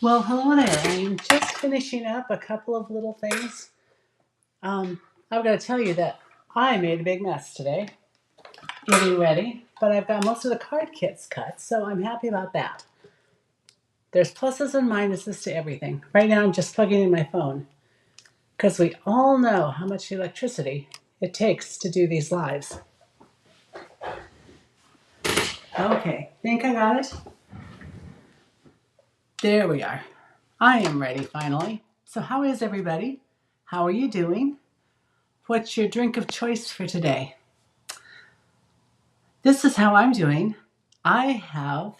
Well, hello there. I'm just finishing up a couple of little things. I've got to tell you that I made a big mess today getting ready, but I've got most of the card kits cut, so I'm happy about that. There's pluses and minuses to everything. Right now, I'm just plugging in my phone because we all know how much electricity it takes to do these lives. Okay, think I got it? There we are. I am ready finally. So, how is everybody? How are you doing? What's your drink of choice for today? This is how I'm doing. I have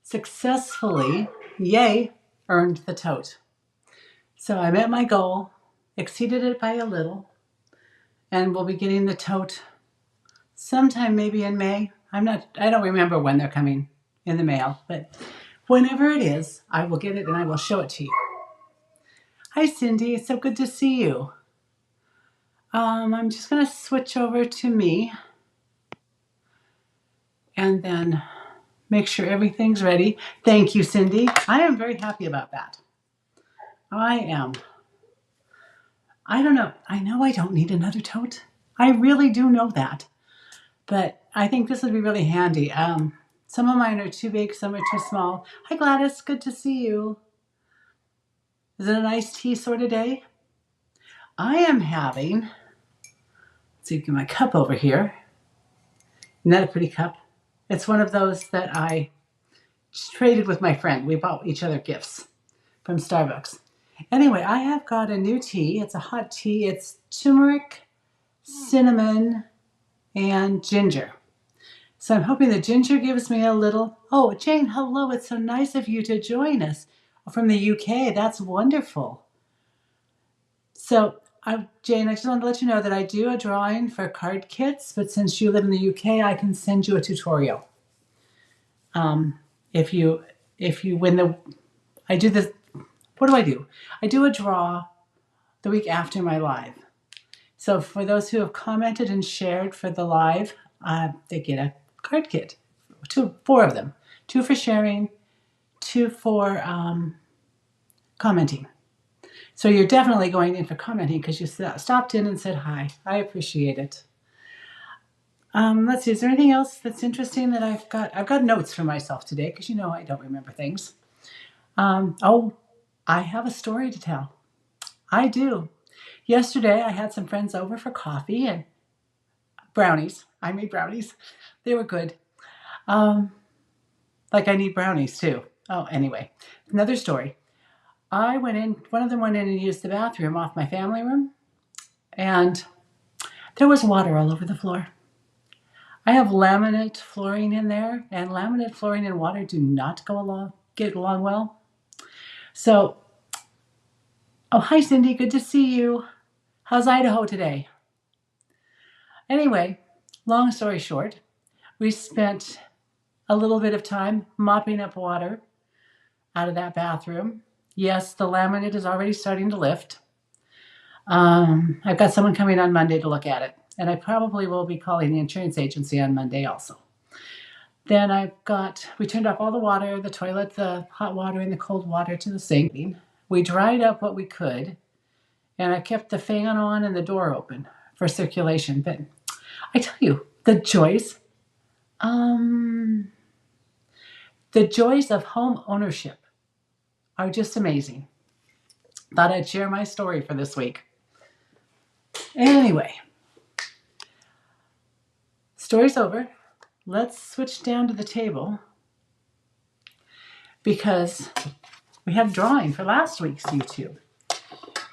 successfully, yay, earned the tote. So I met my goal, exceeded it by a little, and we'll be getting the tote sometime maybe in May. I don't remember when they're coming in the mail, but whenever it is, I will get it and I will show it to you. Hi, Cindy. It's so good to see you. I'm just going to switch over to me and then make sure everything's ready. Thank you, Cindy. I am very happy about that. I am. I don't know. I know I don't need another tote. I really do know that. But I think this would be really handy. Some of mine are too big, some are too small. Hi, Gladys. Good to see you. Is it a nice tea sort of day? I am having, let's see, get my cup over here. Isn't that a pretty cup? It's one of those that I traded with my friend. We bought each other gifts from Starbucks. Anyway, I have got a new tea. It's a hot tea. It's turmeric, cinnamon, and ginger. So I'm hoping the ginger gives me a little. Oh, Jane, hello. It's so nice of you to join us from the UK. That's wonderful. So, Jane, I just wanted to let you know that I do a drawing for card kits, but since you live in the UK, I can send you a tutorial. If you win I do this. What do? I do a draw the week after my live. So for those who have commented and shared for the live, they get a card kit. Four of them. 2 for sharing, 2 for commenting. So you're definitely going in for commenting because you stopped in and said hi. I appreciate it. Let's see, is there anything else that's interesting that I've got? I've got notes for myself today because you know I don't remember things. I have a story to tell. I do. Yesterday I had some friends over for coffee and brownies. I made brownies. They were good. Like I need brownies too. Oh, anyway, another story. One of them went in and used the bathroom off my family room, and there was water all over the floor. I have laminate flooring in there, and laminate flooring and water do not get along well. So, oh, hi, Cindy. Good to see you. How's Idaho today? Anyway, long story short, we spent a little bit of time mopping up water out of that bathroom. Yes, the laminate is already starting to lift. I've got someone coming on Monday to look at it, and I probably will be calling the insurance agency on Monday also. Then we turned off all the water, the toilet, the hot water, and the cold water to the sink. We dried up what we could, and I kept the fan on and the door open for circulation. But I tell you, the joys of home ownership are just amazing. Thought I'd share my story for this week. Anyway, story's over. Let's switch down to the table because we have drawing for last week's YouTube.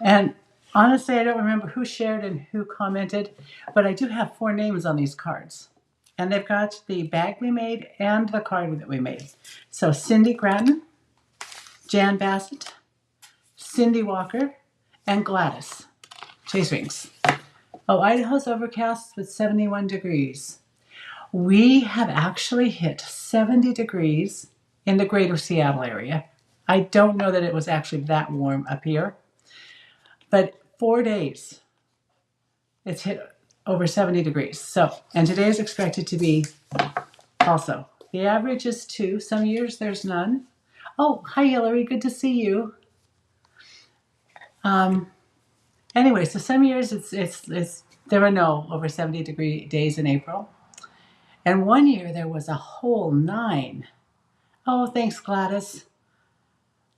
And honestly, I don't remember who shared and who commented, but I do have 4 names on these cards. And they've got the bag we made and the card that we made. So Cindy Grattan, Jan Bassett, Cindy Walker, and Gladys. Chase rings. Oh, Idaho's overcast with 71 degrees. We have actually hit 70 degrees in the greater Seattle area. I don't know that it was actually that warm up here, but 4 days it's hit over 70 degrees. So, and today is expected to be also. The average is 2. Some years there's none. Oh, hi, Hillary. Good to see you. Anyway, so some years there are no over 70-degree days in April. And one year there was a whole 9. Oh, thanks, Gladys.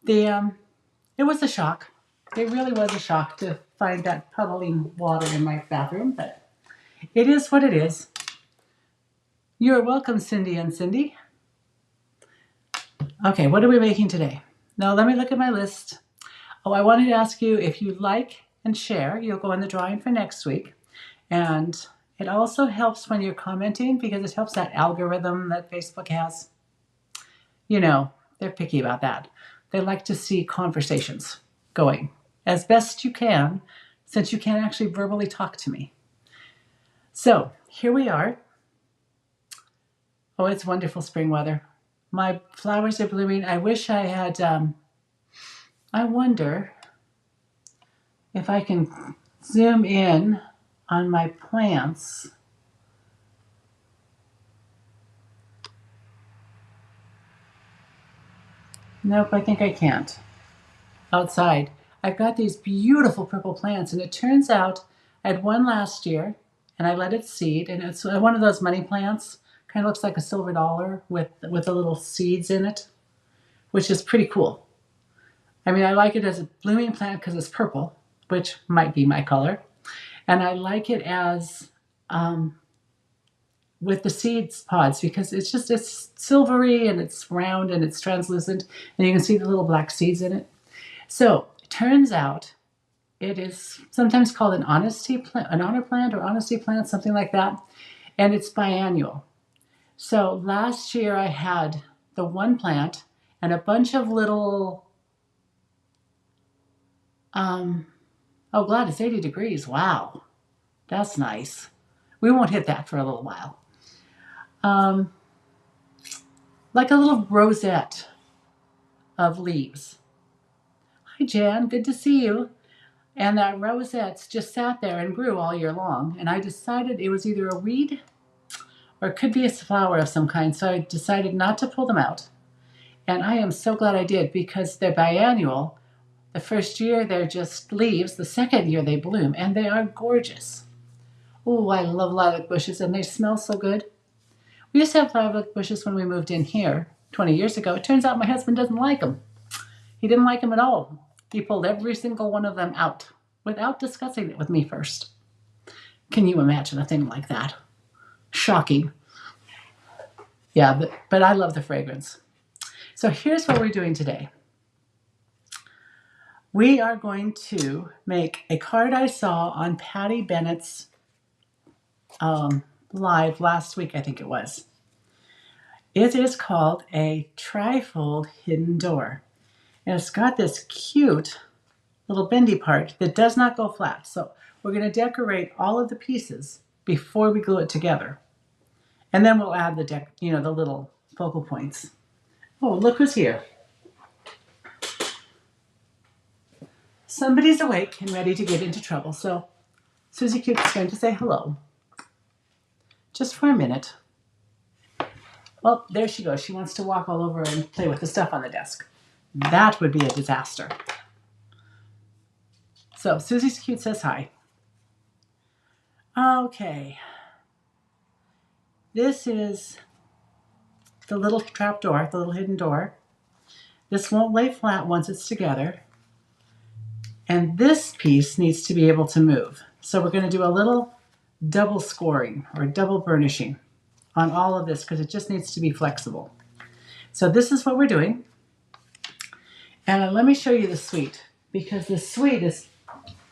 It was a shock. It really was a shock to find that puddling water in my bathroom, but it is what it is. You're welcome, Cindy and Cindy. Okay, what are we making today? Now, let me look at my list. Oh, I wanted to ask you if you like and share, you'll go in the drawing for next week. And it also helps when you're commenting because it helps that algorithm that Facebook has. You know, they're picky about that. They like to see conversations going as best you can, since you can't actually verbally talk to me. So here we are. Oh, it's wonderful spring weather. My flowers are blooming. I wish I had, I wonder if I can zoom in on my plants. Nope, I think I can't. Outside, I've got these beautiful purple plants, and it turns out I had one last year, and I let it seed, and it's one of those money plants. Kind of looks like a silver dollar with the little seeds in it, which is pretty cool. I mean, I like it as a blooming plant because it's purple, which might be my color, and I like it as with the seeds pods because it's silvery and it's round and it's translucent, and you can see the little black seeds in it. So it turns out it is sometimes called an honesty plant, an honor plant or honesty plant, something like that, and it's biannual. So last year I had the one plant and a bunch of little, oh, glad it's 80 degrees. Wow, that's nice. We won't hit that for a little while. Like a little rosette of leaves. Hi, Jan, good to see you. And that rosettes just sat there and grew all year long. And I decided it was either a weed or it could be a flower of some kind. So I decided not to pull them out. And I am so glad I did because they're biannual. The first year they're just leaves. The second year they bloom and they are gorgeous. Oh, I love lilac bushes and they smell so good. We used to have lilac bushes when we moved in here 20 years ago. It turns out my husband doesn't like them. He didn't like them at all. He pulled every single one of them out without discussing it with me first. Can you imagine a thing like that? Shocking. Yeah, but I love the fragrance. So here's what we're doing today. We are going to make a card I saw on Patty Bennett's live last week, I think it was. It is called a trifold hidden door. And it's got this cute little bendy part that does not go flat. So we're going to decorate all of the pieces before we glue it together. And then we'll add the little focal points. Oh, look who's here. Somebody's awake and ready to get into trouble. So Susie Cute is going to say hello. Just for a minute. Well, there she goes. She wants to walk all over and play with the stuff on the desk. That would be a disaster. So Susie's Cute says hi. Okay. This is the little trap door, the little hidden door. This won't lay flat once it's together. And this piece needs to be able to move. So we're going to do a little double scoring or double burnishing on all of this because it just needs to be flexible. So this is what we're doing. And let me show you the suite because the suite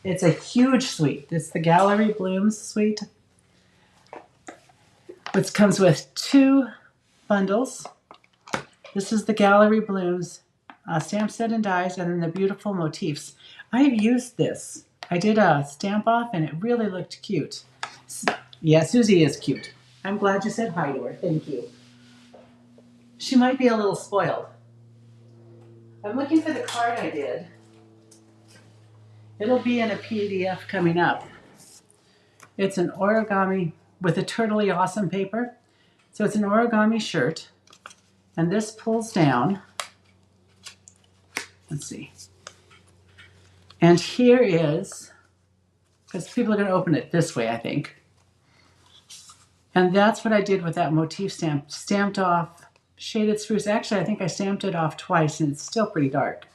it's a huge suite. It's the Gallery Blooms suite, which comes with 2 bundles. This is the Gallery Blooms stamp set and dies, and then the beautiful motifs. I've used this. I did a stamp off, and it really looked cute. Yeah, Susie is cute. I'm glad you said hi to her. Thank you. She might be a little spoiled. I'm looking for the card I did. It'll be in a PDF coming up. It's an origami with a turtly awesome paper. So it's an origami shirt. And this pulls down. Let's see. And here is, because people are going to open it this way, I think. And that's what I did with that motif stamp. Stamped off Shaded Spruce. Actually, I think I stamped it off twice, and it's still pretty dark.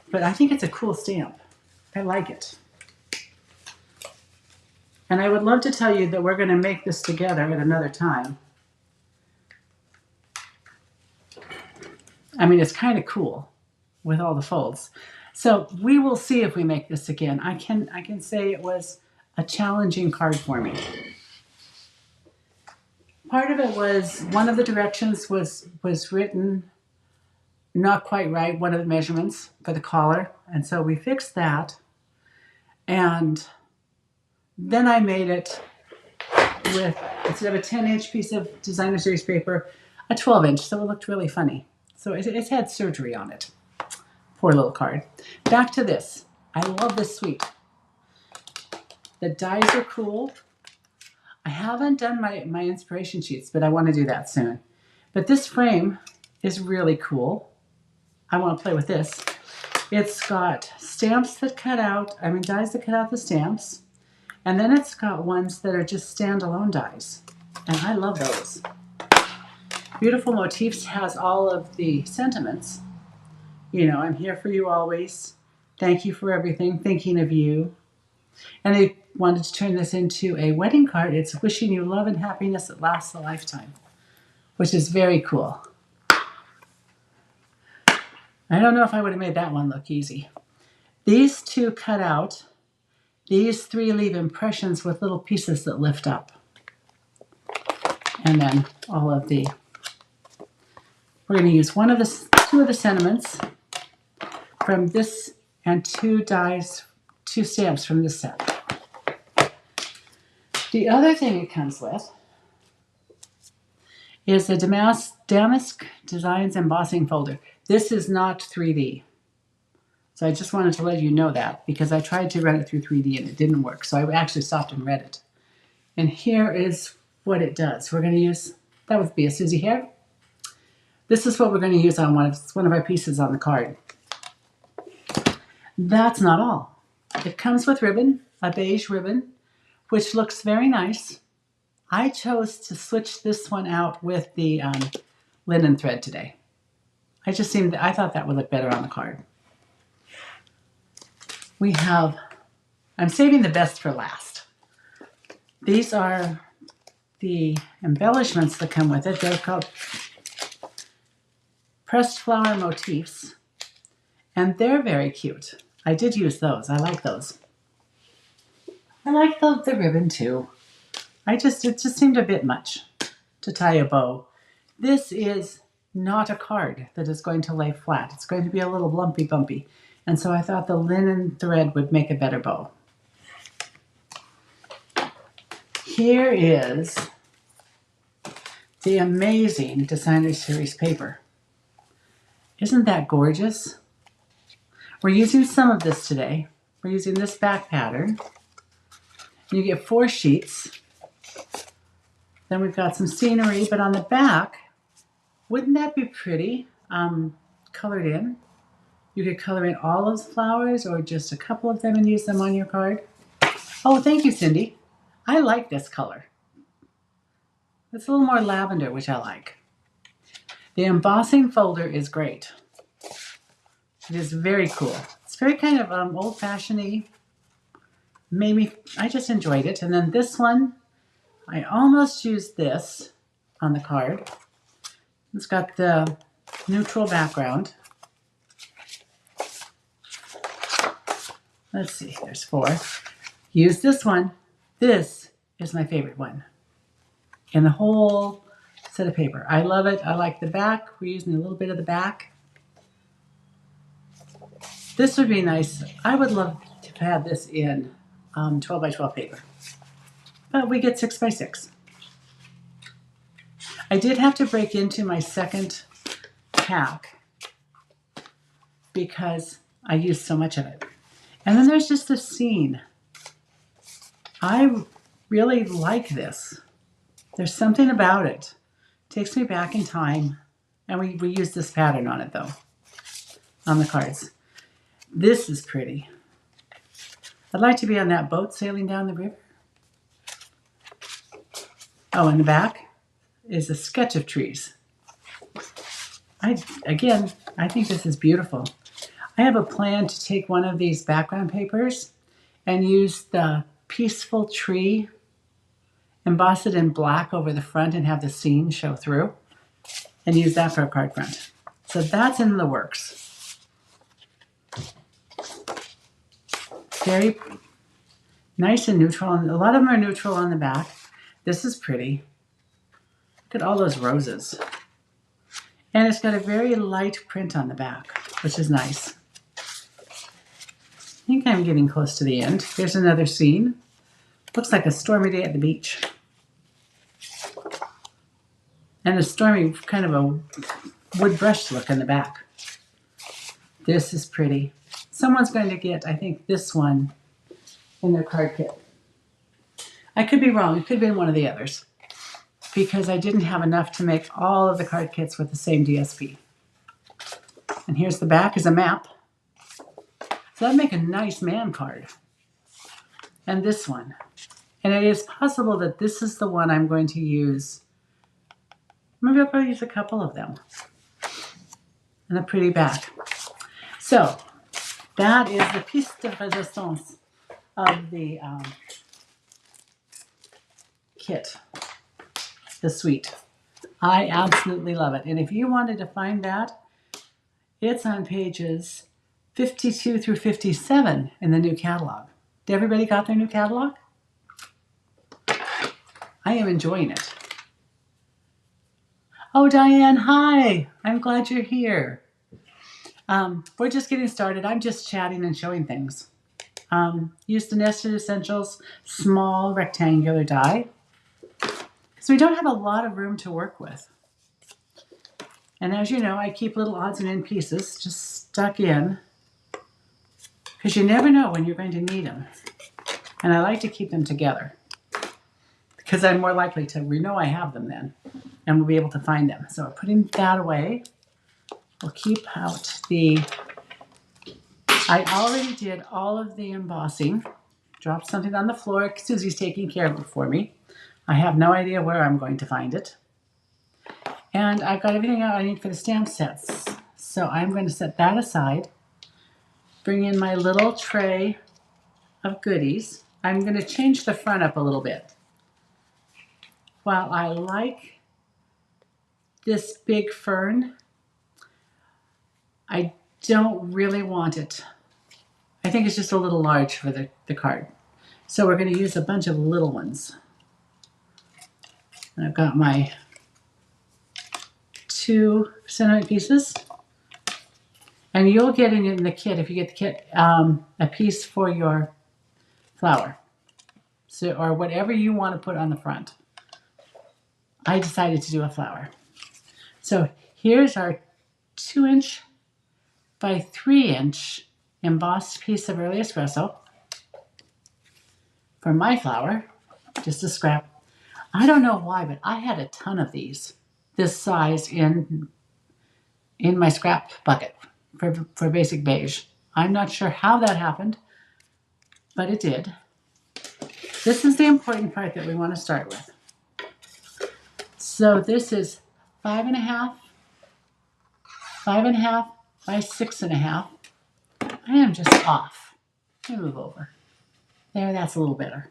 But I think it's a cool stamp. I like it. And I would love to tell you that we're going to make this together at another time. I mean, it's kind of cool with all the folds. So we will see if we make this again. I can say it was a challenging card for me. Part of it was one of the directions was written not quite right, one of the measurements for the collar. And so we fixed that. And then I made it with, instead of a 10-inch piece of designer series paper, a 12-inch. So it looked really funny. So it's had surgery on it. Poor little card. Back to this. I love this suite. The dies are cool. I haven't done my inspiration sheets, but I want to do that soon. But this frame is really cool. I want to play with this. It's got stamps that cut out, dies that cut out the stamps. And then it's got ones that are just standalone dies. And I love those. Beautiful Motifs has all of the sentiments. You know, I'm here for you always. Thank you for everything. Thinking of you. And they wanted to turn this into a wedding card. It's wishing you love and happiness that lasts a lifetime, which is very cool. I don't know if I would have made that one look easy. These two cut out. These three leave impressions with little pieces that lift up. And then all of the, we're going to use two of the sentiments from this and two stamps from this set. The other thing it comes with is the Damask Designs Embossing Folder. This is not 3D. So I just wanted to let you know that because I tried to run it through 3D and it didn't work. So I actually stopped and read it. And here is what it does. We're going to use, that would be a Susie hair. This is what we're going to use on one of our pieces on the card. That's not all. It comes with ribbon, a beige ribbon, which looks very nice. I chose to switch this one out with the linen thread today. I thought that would look better on the card. We have, I'm saving the best for last. These are the embellishments that come with it. They're called pressed flower motifs, and they're very cute. I did use those. I like those. I like the ribbon too. It just seemed a bit much to tie a bow. This is not a card that is going to lay flat. It's going to be a little lumpy bumpy. And so I thought the linen thread would make a better bow. Here is the amazing designer series paper. Isn't that gorgeous? We're using some of this today. We're using this back pattern. You get 4 sheets. Then we've got some scenery, but on the back, wouldn't that be pretty? Colored in. You could color in all those flowers or just a couple of them and use them on your card. Oh, thank you, Cindy. I like this color. It's a little more lavender, which I like. The embossing folder is great. It is very cool. It's very kind of old-fashioned-y. I just enjoyed it. And then this one, I almost used this on the card. It's got the neutral background. Let's see, there's 4. Use this one. This is my favorite one in the whole set of paper. I love it. I like the back. We're using a little bit of the back. This would be nice. I would love to have this in 12 by 12 paper. But we get 6 by 6. I did have to break into my second pack because I used so much of it. And then there's just this scene. I really like this. There's something about it. Takes me back in time. And we use this pattern on it though. on the cards. This is pretty. I'd like to be on that boat sailing down the river. Oh, in the back is a sketch of trees. I think this is beautiful. I have a plan to take one of these background papers and use the peaceful tree, emboss it in black over the front and have the scene show through, and use that for a card front. So that's in the works. Very nice and neutral. A lot of them are neutral on the back. This is pretty. Look at all those roses. And it's got a very light print on the back, which is nice. I think I'm getting close to the end. Here's another scene. Looks like a stormy day at the beach. And a stormy, kind of a wood brush look in the back. This is pretty. Someone's going to get, I think, this one in their card kit. I could be wrong. It could have been one of the others, because I didn't have enough to make all of the card kits with the same DSP. And here's the back is a map. So that'd make a nice man card. And this one. And it is possible that this is the one I'm going to use. Maybe I'll probably use a couple of them. And a pretty back. So that is the piece de resistance of the kit. The suite. I absolutely love it. And if you wanted to find that, it's on pages 52 through 57 in the new catalog. Did everybody got their new catalog? I am enjoying it. Oh, Diane, hi. I'm glad you're here. We're just getting started. I'm just chatting and showing things. Use the Nested Essentials small rectangular die. So we don't have a lot of room to work with. And as you know, I keep little odds and end pieces just stuck in, because you never know when you're going to need them. And I like to keep them together, because I'm more likely to know I have them then, and we'll be able to find them. So putting that away, we'll keep out the, I already did all of the embossing. Dropped something on the floor. Susie's taking care of it for me. I have no idea where I'm going to find it. And I've got everything out I need for the stamp sets. So I'm going to set that aside. Bring in my little tray of goodies. I'm going to change the front up a little bit. While I like this big fern, I don't really want it. I think it's just a little large for the card. So we're going to use a bunch of little ones. And I've got my 2 centimeter pieces. And you'll get in the kit, if you get the kit, a piece for your flower. So, or whatever you want to put on the front. I decided to do a flower. So here's our 2-inch by 3-inch embossed piece of early espresso for my flower, just a scrap. I don't know why, but I had a ton of these, this size in my scrap bucket for basic beige. I'm not sure how that happened, but it did. This is the important part that we want to start with. So this is 5.5 by 6.5. I am just off. Let me move over. There, that's a little better.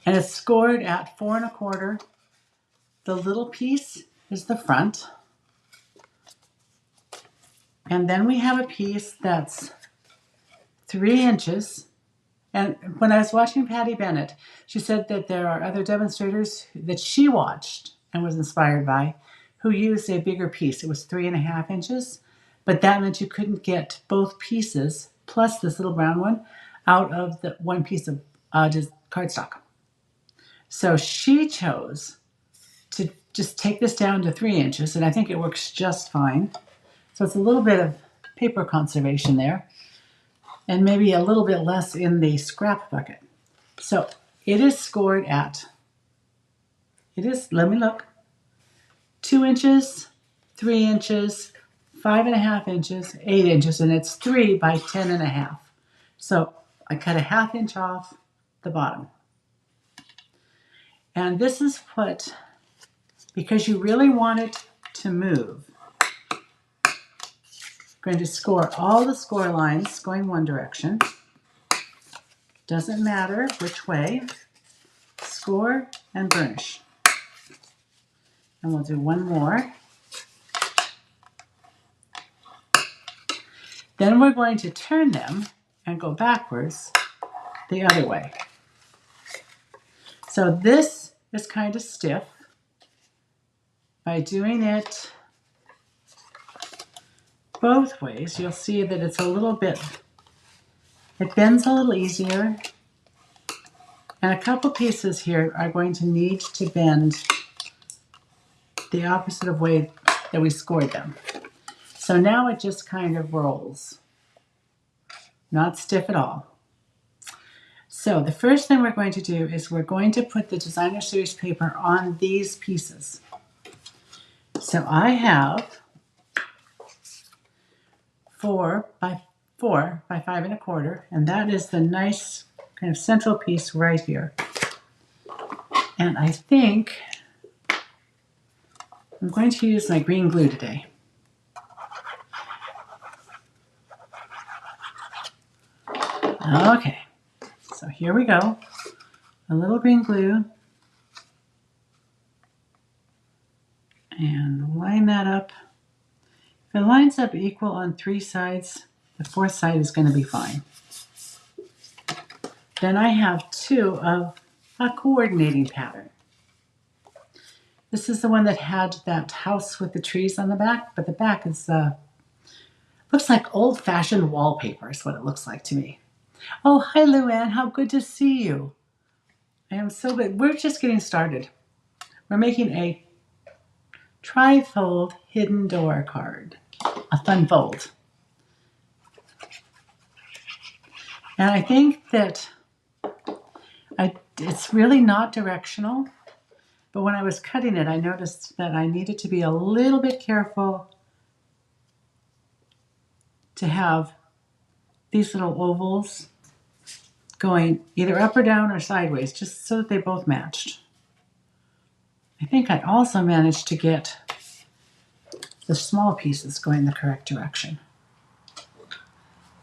And it's scored at 4.25. The little piece is the front. And then we have a piece that's 3 inches. And when I was watching Patty Bennett, she said that there are other demonstrators that she watched and was inspired by who used a bigger piece. It was 3.5 inches, but that meant you couldn't get both pieces plus this little brown one out of the one piece of cardstock. So she chose to just take this down to 3 inches, and I think it works just fine. So it's a little bit of paper conservation there, and maybe a little bit less in the scrap bucket. So it is scored at, let me look, 2 inches, 3 inches, 5.5 inches, 8 inches, and it's 3 by 10.5. So I cut a 1/2 inch off the bottom. And this is what, because you really want it to move, I'm going to score all the score lines going one direction. Doesn't matter which way. Score and burnish. And we'll do one more. Then we're going to turn them and go backwards the other way. So this is kind of stiff. By doing it both ways, you'll see that it's a little bit, it bends a little easier. And a couple pieces here are going to need to bend the opposite of way that we scored them. So now it just kind of rolls. Not stiff at all. So the first thing we're going to do is we're going to put the designer series paper on these pieces. So I have 4 by 5.25, and that is the nice kind of central piece right here. And I think I'm going to use my green glue today. Okay, so here we go. A little green glue. And line that up. If it lines up equal on 3 sides, the 4th side is going to be fine. Then I have 2 of a coordinating pattern. This is the one that had that house with the trees on the back, but the back is looks like old-fashioned wallpaper is what it looks like to me. Oh, hi, Luann. How good to see you. I am so good. We're just getting started. We're making a tri-fold hidden door card, a fun fold. And I think that it's really not directional, but when I was cutting it, I noticed that I needed to be a little bit careful to have these little ovals going either up or down or sideways, just so that they both matched. I think I also managed to get the small pieces going the correct direction.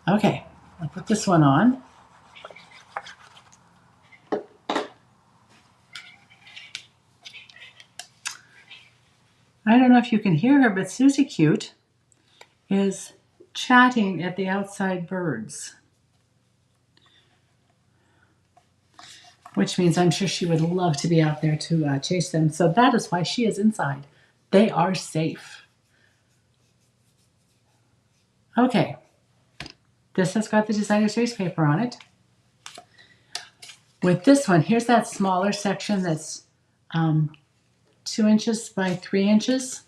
Okay, I'll put this one on. I don't know if you can hear her, but Susie Cute is chatting at the outside birds, which means I'm sure she would love to be out there to chase them. So that is why she is inside. They are safe. Okay, this has got the designer series paper on it. With this one, here's that smaller section that's 2 inches by 3 inches.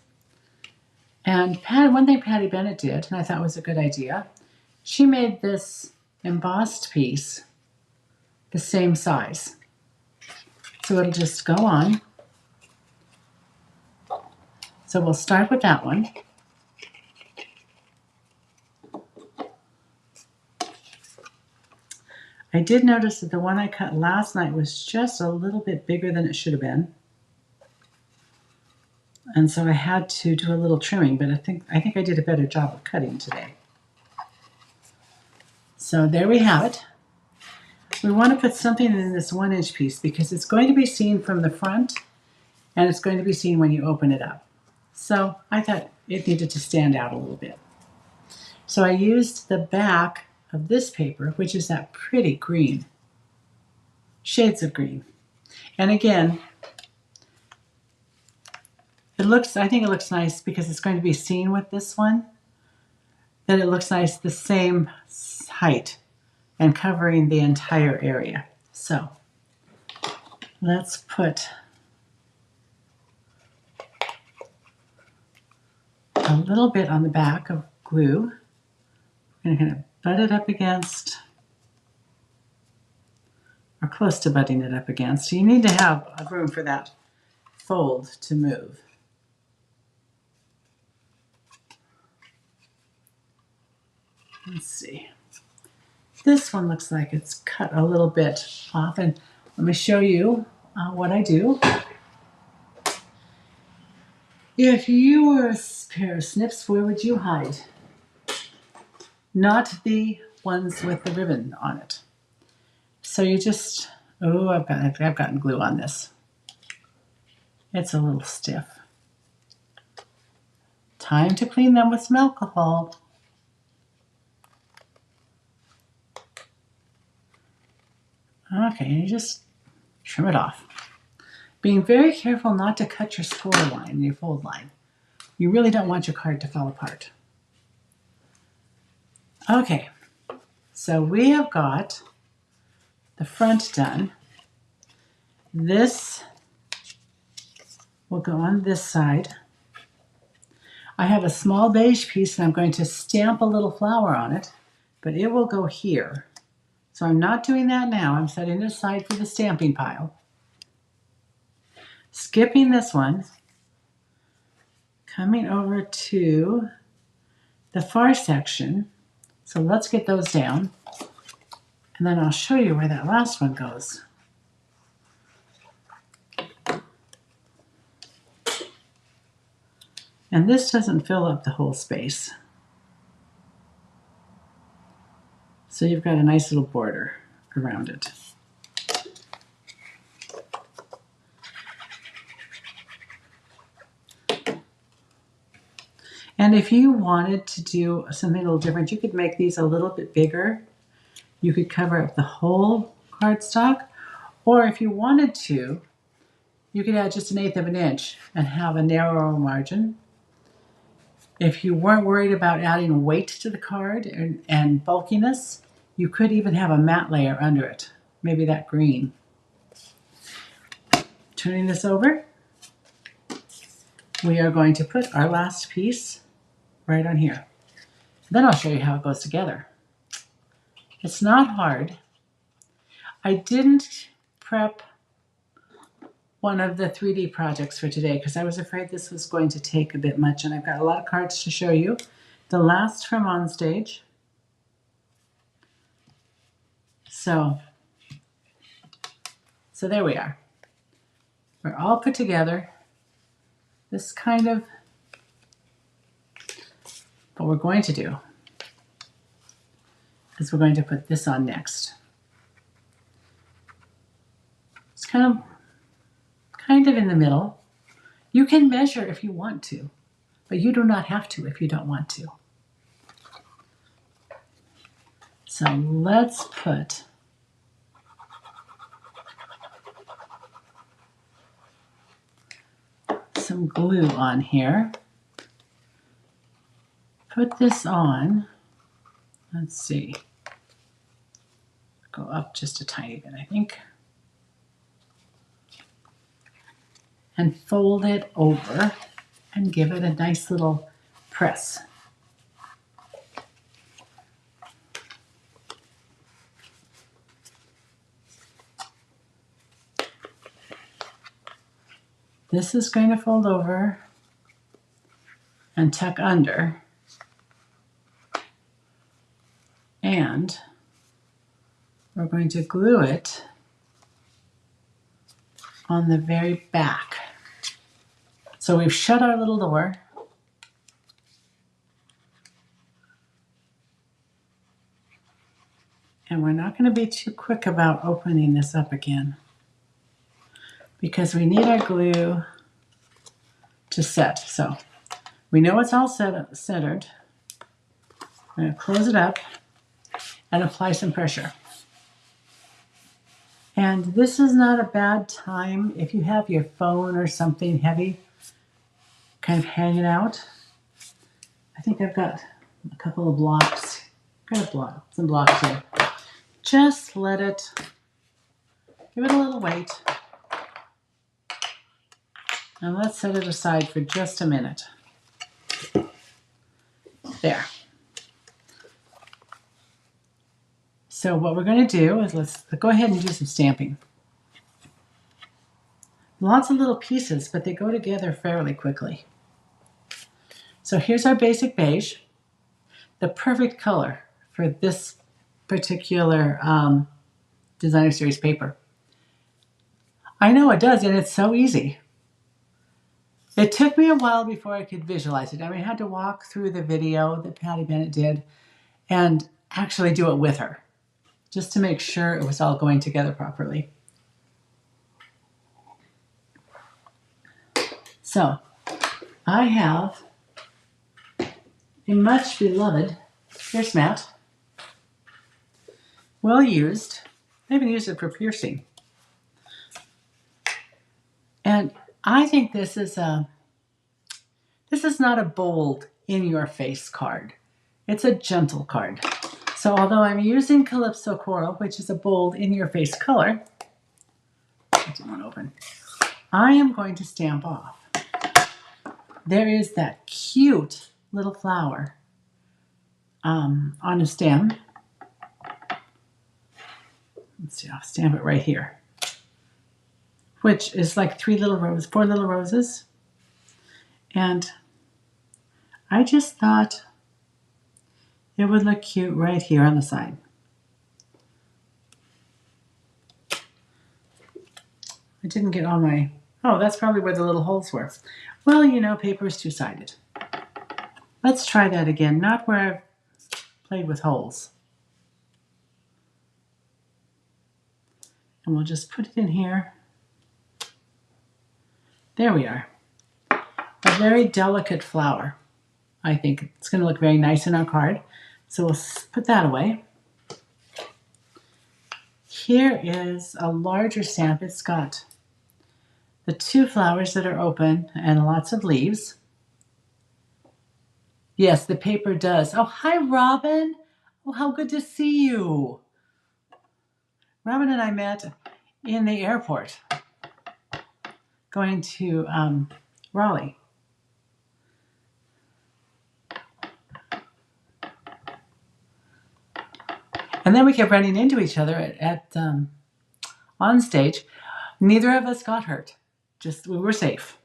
And one thing Patty Bennett did, and I thought was a good idea, she made this embossed piece the same size. So it'll just go on. So we'll start with that one. I did notice that the one I cut last night was just a little bit bigger than it should have been. And so I had to do a little trimming, but I think I did a better job of cutting today. So there we have it. We want to put something in this 1-inch piece because it's going to be seen from the front and it's going to be seen when you open it up. So I thought it needed to stand out a little bit. So I used the back of this paper, which is that pretty green, shades of green. And again, I think it looks nice because it's going to be seen with this one, that it looks nice the same height and covering the entire area. So let's put a little bit on the back of glue. We're going to butt it up against, or close to butting it up against. So you need to have a room for that fold to move. Let's see. This one looks like it's cut a little bit off, and let me show you what I do. If you were a pair of snips, where would you hide? Not the ones with the ribbon on it. So you just, oh, I've gotten glue on this. It's a little stiff. Time to clean them with some alcohol. Okay, and you just trim it off. Being very careful not to cut your score line, your fold line. You really don't want your card to fall apart. Okay, so we have got the front done. This will go on this side. I have a small beige piece and I'm going to stamp a little flower on it, but it will go here. So I'm not doing that now. I'm setting it aside for the stamping pile. Skipping this one, coming over to the far section. So let's get those down. And then I'll show you where that last one goes. And this doesn't fill up the whole space. So you've got a nice little border around it. And if you wanted to do something a little different, you could make these a little bit bigger. You could cover up the whole cardstock. Or if you wanted to, you could add just 1/8 of an inch and have a narrower margin. If you weren't worried about adding weight to the card and bulkiness, you could even have a matte layer under it. Maybe that green. Turning this over, we are going to put our last piece right on here. Then I'll show you how it goes together. It's not hard. I didn't prep one of the 3D projects for today because I was afraid this was going to take a bit much, and I've got a lot of cards to show you. The last from On Stage. So there we are. We're all put together. This kind of, what we're going to do is we're going to put this on next. It's kind of in the middle. You can measure if you want to, but you do not have to if you don't want to. So let's put some glue on here. Put this on. Let's see. Go up just a tiny bit, I think. And fold it over and give it a nice little press. This is going to fold over and tuck under. And we're going to glue it on the very back. So we've shut our little door. And we're not going to be too quick about opening this up again, because we need our glue to set. So we know it's all centered. I'm going to close it up and apply some pressure. And this is not a bad time if you have your phone or something heavy kind of hanging out. I think I've got a couple of blocks. Got some blocks here. Just let it, give it a little weight. And let's set it aside for just a minute. There. So what we're going to do is let's go ahead and do some stamping. Lots of little pieces, but they go together fairly quickly. So here's our basic beige, the perfect color for this particular designer series paper. I know it does, and it's so easy. It took me a while before I could visualize it. I mean, I had to walk through the video that Patty Bennett did and actually do it with her, just to make sure it was all going together properly. So, I have a much beloved, here's matte, well used. I even used it for piercing. And I think this is not a bold, in-your-face card. It's a gentle card. So although I'm using Calypso Coral, which is a bold, in-your-face color, I didn't want to open, I am going to stamp off. There is that cute little flower on a stem. Let's see, I'll stamp it right here, which is like 4 little roses. And I just thought it would look cute right here on the side. I didn't get all my, oh, that's probably where the little holes were. Well, you know, paper is two-sided. Let's try that again, not where I've played with holes. And we'll just put it in here. There we are. A very delicate flower. I think it's going to look very nice in our card. So we'll put that away. Here is a larger stamp. It's got the 2 flowers that are open and lots of leaves. Yes, the paper does. Oh, hi, Robin. Oh, how good to see you. Robin and I met in the airport going to Raleigh. And then we kept running into each other at on stage. Neither of us got hurt. Just we were safe.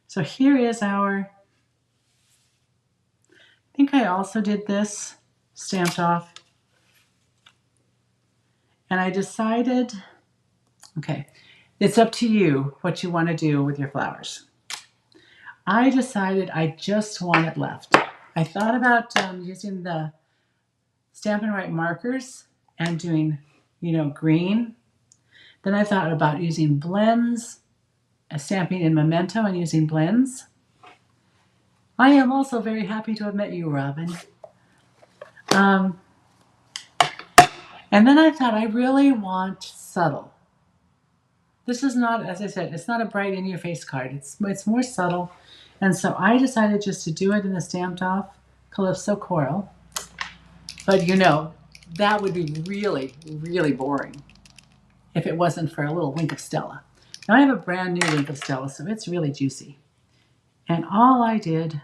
So here is our, I think I also did this, stamped off. And I decided, okay, it's up to you what you want to do with your flowers. I decided I just want it left. I thought about using the Stampin' Write markers and doing, you know, green. Then I thought about using blends, stamping in Memento and using blends. I am also very happy to have met you, Robin. And then I thought I really want subtle. This is not, as I said, it's not a bright in-your-face card. It's more subtle. And so I decided just to do it in the stamped off Calypso Coral. But you know, that would be really, really boring if it wasn't for a little Wink of Stella. Now I have a brand new Wink of Stella, so it's really juicy. And all I did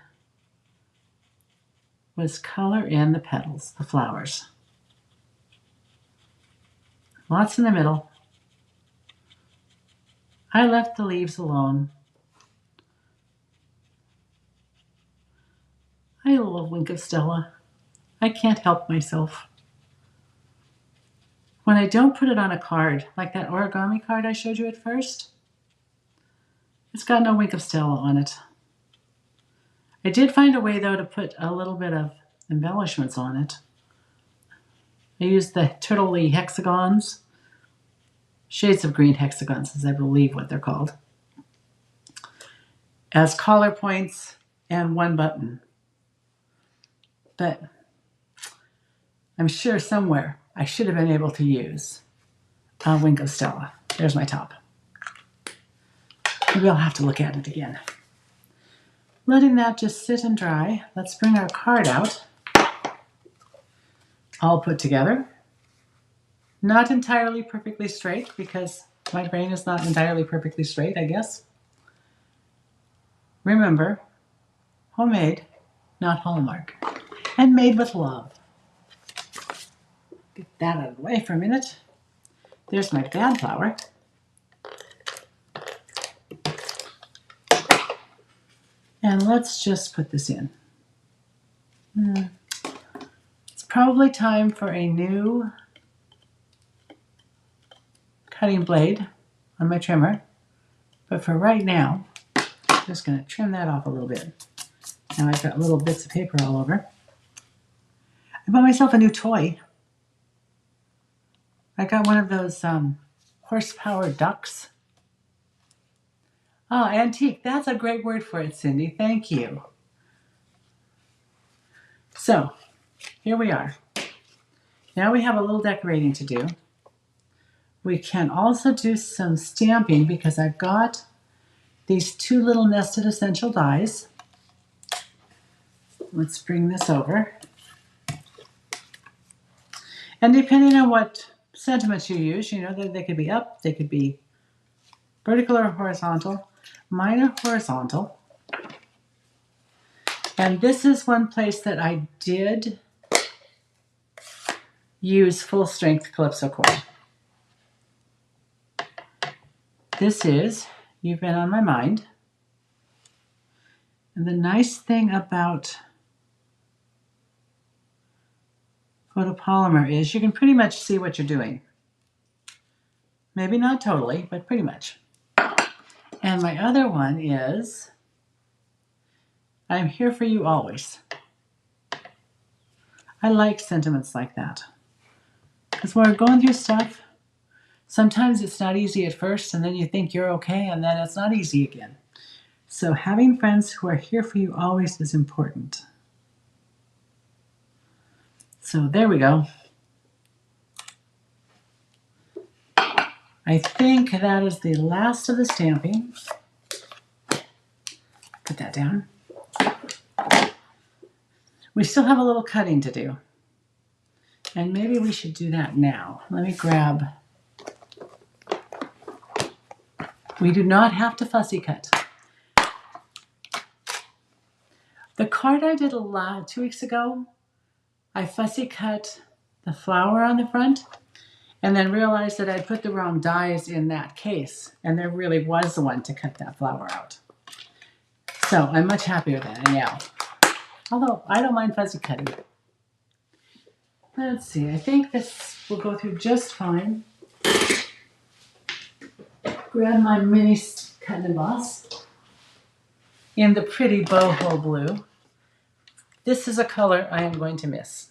was color in the petals, the flowers. Lots in the middle. I left the leaves alone. I love Wink of Stella. I can't help myself. When I don't put it on a card, like that origami card I showed you at first, it's got no Wink of Stella on it. I did find a way, though, to put a little bit of embellishments on it. I used the turtley hexagons, shades of green hexagons is I believe what they're called, as collar points and one button. But I'm sure somewhere I should have been able to use a Wink of Stella. There's my top. Maybe I'll have to look at it again. Letting that just sit and dry, let's bring our card out. All put together. Not entirely perfectly straight because my brain is not entirely perfectly straight, I guess. Remember, homemade, not Hallmark, and made with love. Get that out of the way for a minute. There's my bad flower. And let's just put this in. It's probably time for a new cutting blade on my trimmer. But for right now, I'm just going to trim that off a little bit. Now I've got little bits of paper all over. I bought myself a new toy. I got one of those horsepower ducks. Oh, antique. That's a great word for it, Cindy. Thank you. So, here we are. Now we have a little decorating to do. We can also do some stamping because I've got these two little nested essential dies. Let's bring this over. And depending on what sentiments you use, you know, they could be up, they could be vertical or horizontal. Mine are horizontal. And this is one place that I did use full strength Calypso cord. This is You've Been on My Mind. And the nice thing about photopolymer is you can pretty much see what you're doing. Maybe not totally, but pretty much. And my other one is I'm Here For You Always. I like sentiments like that. Because when we're going through stuff, sometimes it's not easy at first, and then you think you're okay, and then it's not easy again. So having friends who are here for you always is important. So there we go. I think that is the last of the stamping. Put that down. We still have a little cutting to do. And maybe we should do that now. Let me grab. We do not have to fussy cut. The card I did 2 weeks ago, I fussy cut the flower on the front and then realized that I'd put the wrong dies in that case, and there really was one to cut that flower out. So I'm much happier than I am now. Although I don't mind fussy cutting. Let's see, I think this will go through just fine. Grab my mini cut and emboss in the pretty boho blue. This is a color I am going to miss.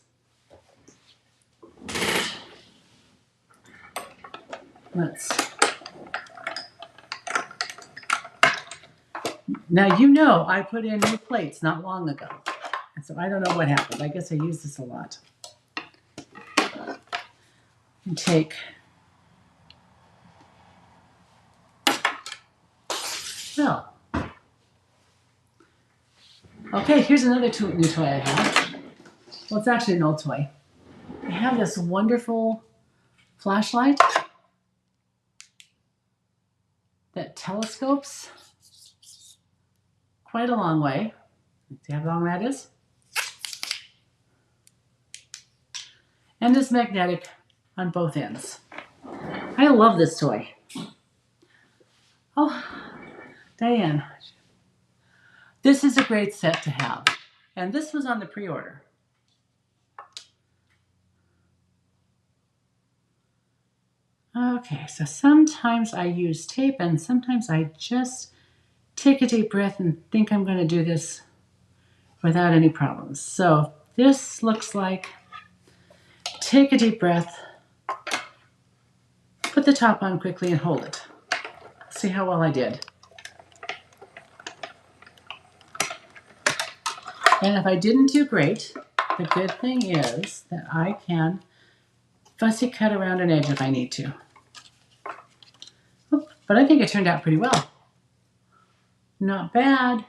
Now you know I put in new plates not long ago. And so I don't know what happened. I guess I use this a lot. And take okay, here's another new toy I have. Well, it's actually an old toy. I have this wonderful flashlight that telescopes quite a long way. See how long that is? And it's magnetic on both ends. I love this toy. Oh, Diane. This is a great set to have. And this was on the pre-order. Okay, so sometimes I use tape and sometimes I just take a deep breath and think I'm going to do this without any problems. So this looks like take a deep breath, put the top on quickly and hold it. See how well I did. And if I didn't do great, the good thing is that I can fussy cut around an edge if I need to. Oh, but I think it turned out pretty well. Not bad.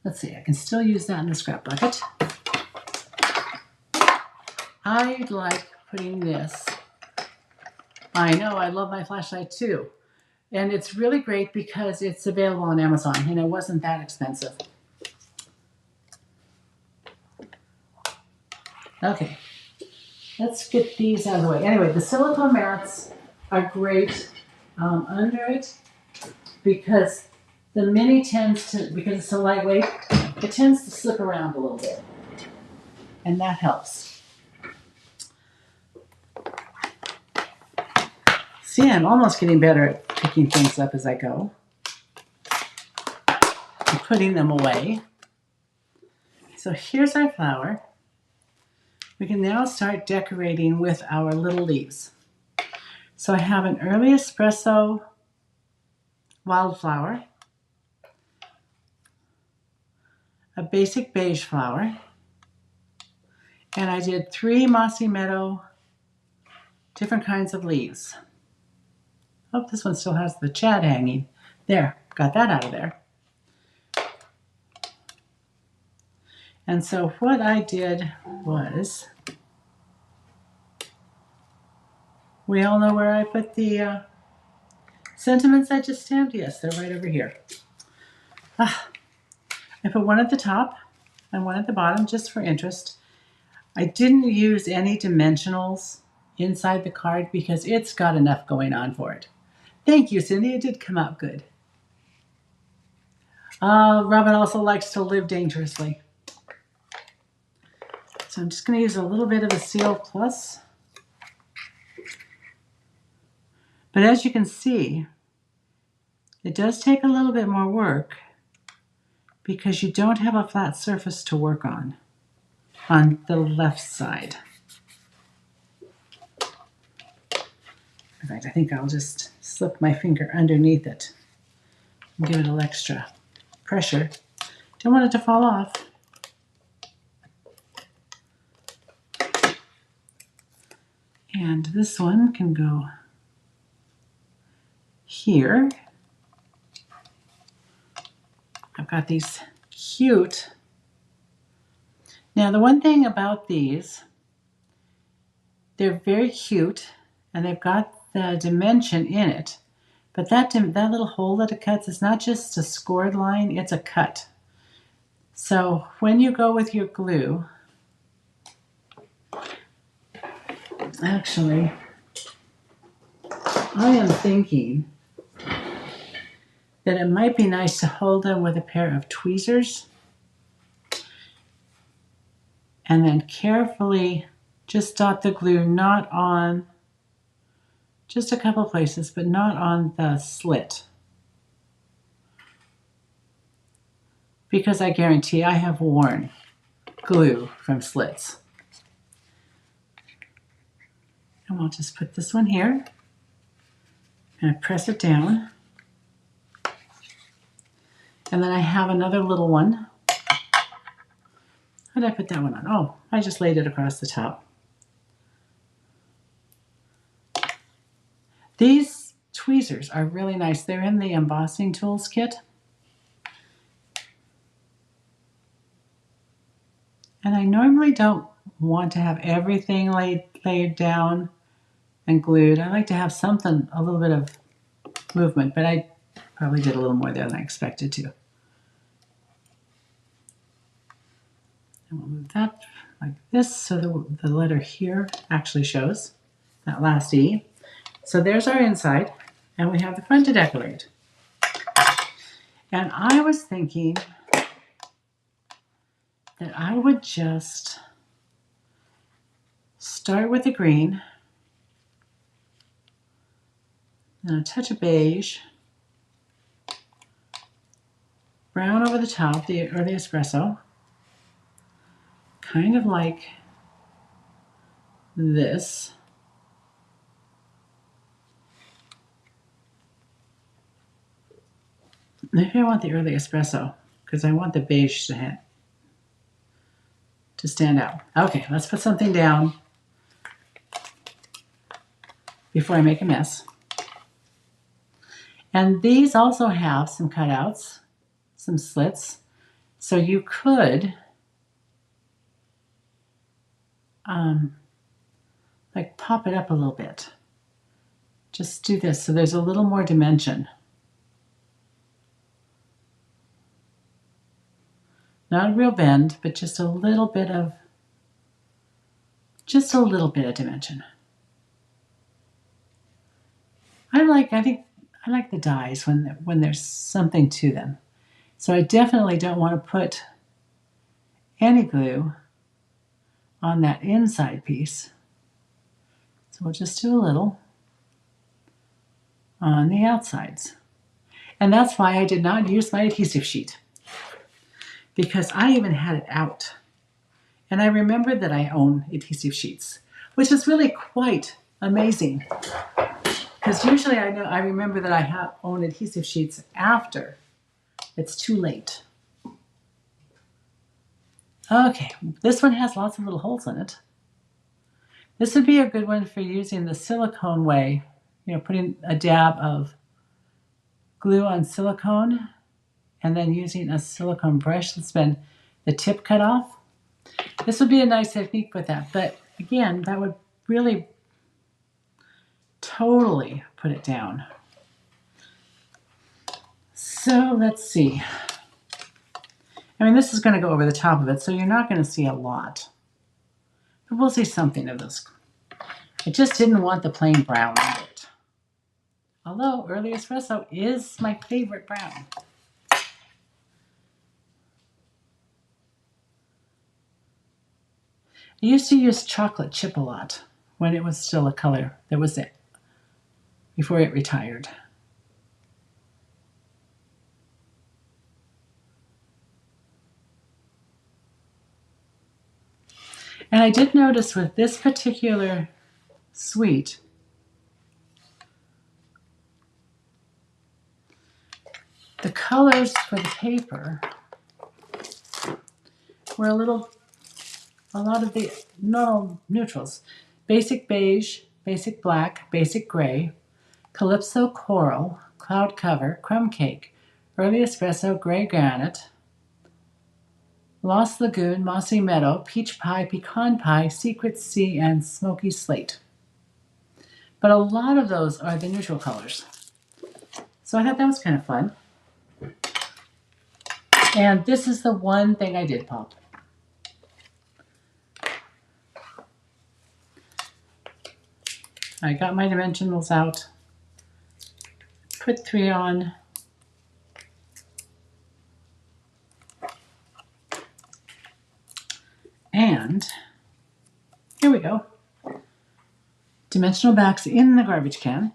Let's see, I can still use that in the scrap bucket. I like putting this. I know, I love my flashlight too. And it's really great because it's available on Amazon and it wasn't that expensive. Okay, let's get these out of the way. Anyway, the silicone mats are great under it because the mini tends to, because it's so lightweight, it tends to slip around a little bit, and that helps. See, I'm almost getting better at picking things up as I go and putting them away. So here's our flower. We can now start decorating with our little leaves. So I have an early espresso wildflower, a basic beige flower, and I did 3 Mossy Meadow different kinds of leaves. Oh, this one still has the chad hanging. There, got that out of there. And so what I did was, we all know where I put the sentiments I just stamped? Yes, they're right over here. I put one at the top and one at the bottom just for interest. I didn't use any dimensionals inside the card because it's got enough going on for it. Thank you, Cindy. It did come out good. Robin also likes to live dangerously. So I'm just going to use a little bit of the Seal Plus. But as you can see, it does take a little bit more work because you don't have a flat surface to work on the left side. In fact, I think I'll just slip my finger underneath it and give it a little extra pressure. Don't want it to fall off. And this one can go here. I've got these cute. Now the one thing about these, they're very cute and they've got the dimension in it, but that little hole that it cuts is not just a scored line, it's a cut. So when you go with your glue, actually, I am thinking that it might be nice to hold them with a pair of tweezers and then carefully just dot the glue not on, just a couple places, but not on the slit. Because I guarantee I have worn glue from slits. And we'll just put this one here and I press it down. And then I have another little one. How did I put that one on? Oh, I just laid it across the top. These tweezers are really nice. They're in the embossing tools kit. And I normally don't want to have everything laid down and glued. I like to have something, a little bit of movement, but I probably did a little more there than I expected to. And we'll move that like this so the letter here actually shows that last E. So there's our inside, and we have the front to decorate. And I was thinking that I would just start with the green, and a touch of beige, brown over the top, or the espresso, kind of like this. Maybe I want the early espresso because I want the beige to stand out. Okay, let's put something down before I make a mess. And these also have some cutouts, some slits, so you could like pop it up a little bit. Just do this so there's a little more dimension. Not a real bend, but just a little bit of dimension. I think I like the dies when there's something to them. So I definitely don't want to put any glue on that inside piece. So we'll just do a little on the outsides. And that's why I did not use my adhesive sheet, because I even had it out. And I remembered that I own adhesive sheets, which is really quite amazing. Because usually I remember that I own adhesive sheets after it's too late. Okay, this one has lots of little holes in it. This would be a good one for using the silicone way, you know, putting a dab of glue on silicone and then using a silicone brush that's been the tip cut off. This would be a nice technique with that, but again, that would really totally put it down. So let's see. I mean, this is going to go over the top of it, so you're not going to see a lot. But we'll see something of this. I just didn't want the plain brown on it. Although early espresso is my favorite brown. I used to use chocolate chip a lot when it was still a color that was it before it retired. And I did notice with this particular suite, the colors for the paper were a lot of the neutrals. Basic beige, basic black, basic gray, calypso coral, cloud cover, crumb cake, early espresso, gray granite, Lost Lagoon, Mossy Meadow, Peach Pie, Pecan Pie, Secret Sea, and Smoky Slate. But a lot of those are the neutral colors. So I thought that was kind of fun. And this is the one thing I did pop. I got my dimensionals out, put 3 on, and here we go. Dimensional backs in the garbage can.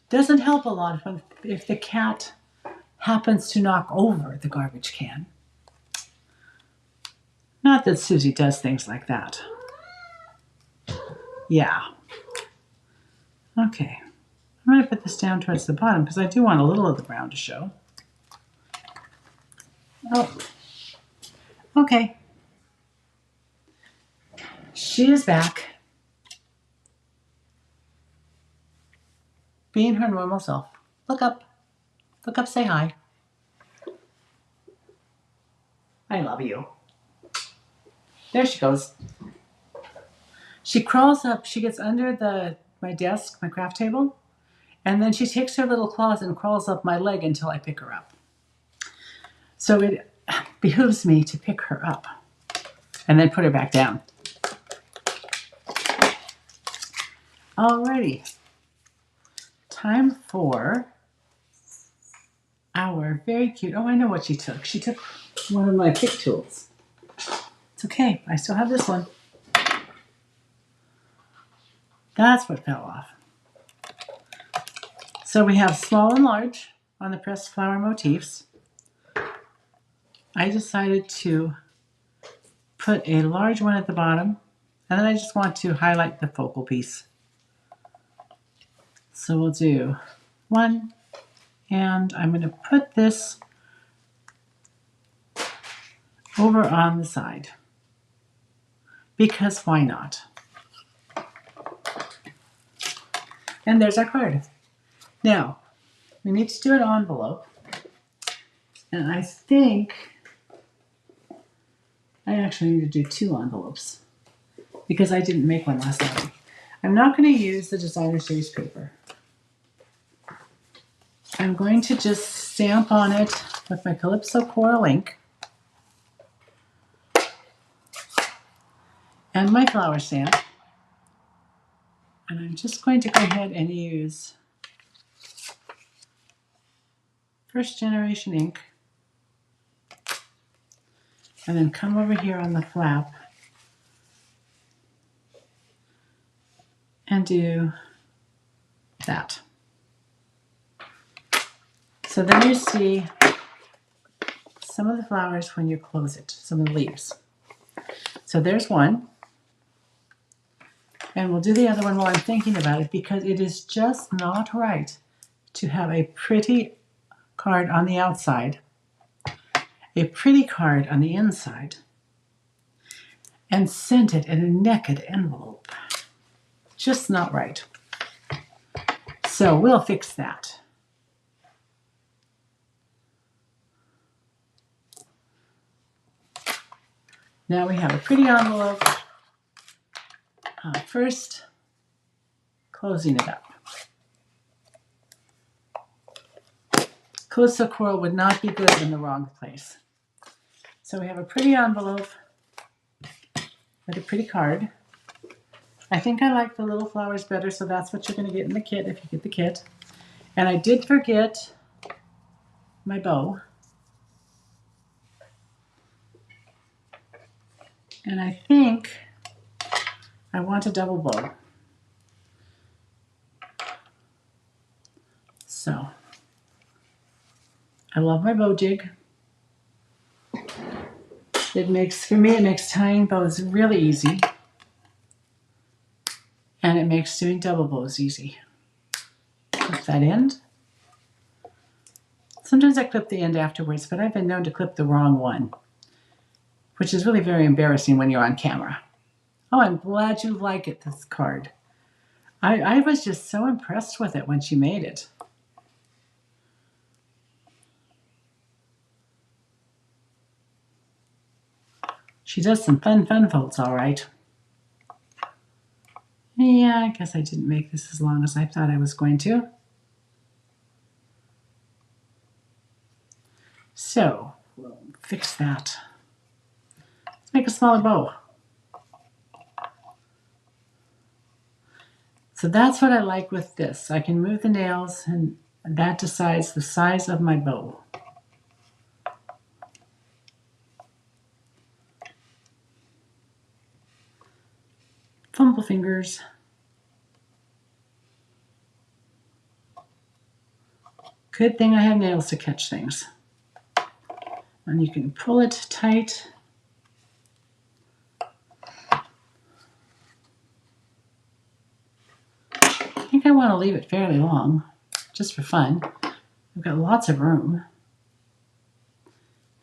Doesn't help a lot if the cat happens to knock over the garbage can. Not that Susie does things like that. Yeah. Okay. I'm going to put this down towards the bottom because I do want a little of the brown to show. Oh. Okay. She is back. Being her normal self. Look up. Look up, say hi. I love you. There she goes. She crawls up, she gets under my desk, my craft table, and then she takes her little claws and crawls up my leg until I pick her up. So it behooves me to pick her up and then put her back down. Alrighty. Time for our very cute, oh, I know what she took. She took one of my pick tools. It's okay, I still have this one. That's what fell off. So we have small and large on the pressed flower motifs. I decided to put a large one at the bottom, and then I just want to highlight the focal piece. So we'll do one, and I'm going to put this over on the side, because why not? And there's our card. Now, we need to do an envelope, and I think I actually need to do 2 envelopes because I didn't make one last time. I'm not going to use the designer series paper. I'm going to just stamp on it with my Calypso Coral ink and my flower stamp. And I'm just going to go ahead and use first generation ink and then come over here on the flap and do that. So then you see some of the flowers when you close it, some of the leaves. So there's one. And we'll do the other one while I'm thinking about it, because it is just not right to have a pretty card on the outside, a pretty card on the inside, and send it in a naked envelope. Just not right. So we'll fix that. Now we have a pretty envelope. First, closing it up. Calypso coral would not be good in the wrong place. So we have a pretty envelope with a pretty card. I think I like the little flowers better, so that's what you're going to get in the kit if you get the kit. And I did forget my bow. And I think I want a double bow. So, I love my bow jig. It makes tying bows really easy. And it makes doing double bows easy. Clip that end. Sometimes I clip the end afterwards, but I've been known to clip the wrong one, which is really very embarrassing when you're on camera. Oh, I'm glad you like it, this card. I was just so impressed with it when she made it. She does some fun folds, all right. Yeah, I guess I didn't make this as long as I thought I was going to. So, we'll fix that. Let's make a smaller bow. So that's what I like with this. I can move the nails, and that decides the size of my bow. Fumble fingers. Good thing I have nails to catch things. And you can pull it tight. I think I want to leave it fairly long, just for fun. I've got lots of room.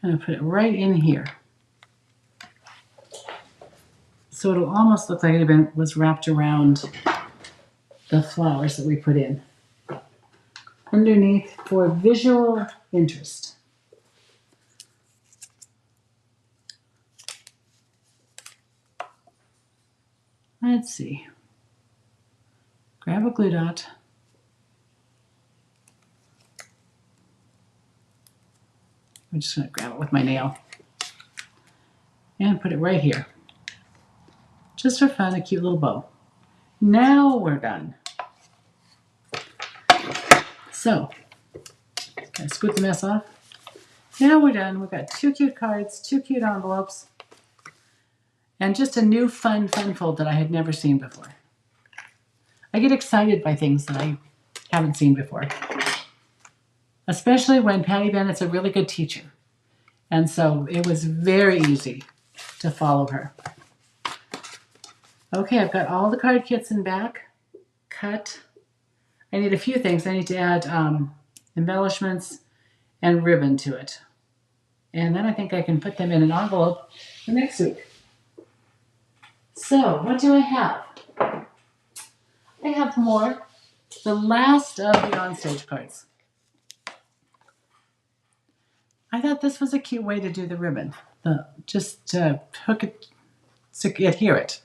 I'm going to put it right in here. So it'll almost look like it was wrapped around the flowers that we put in. Underneath for visual interest. Let's see. Grab a glue dot. I'm just going to grab it with my nail and put it right here. Just for fun, a cute little bow. Now we're done. So, gonna scoop the mess off. Now we're done. We've got 2 cute cards, 2 cute envelopes, and just a new fun fold that I had never seen before. I get excited by things that I haven't seen before, especially when Patty Bennett's a really good teacher. And so it was very easy to follow her. Okay, I've got all the card kits in back, cut. I need a few things. I need to add embellishments and ribbon to it. And then I think I can put them in an envelope for next week. So, what do I have? I have more. The last of the onstage cards. I thought this was a cute way to do the ribbon. Just to hook it, to adhere it.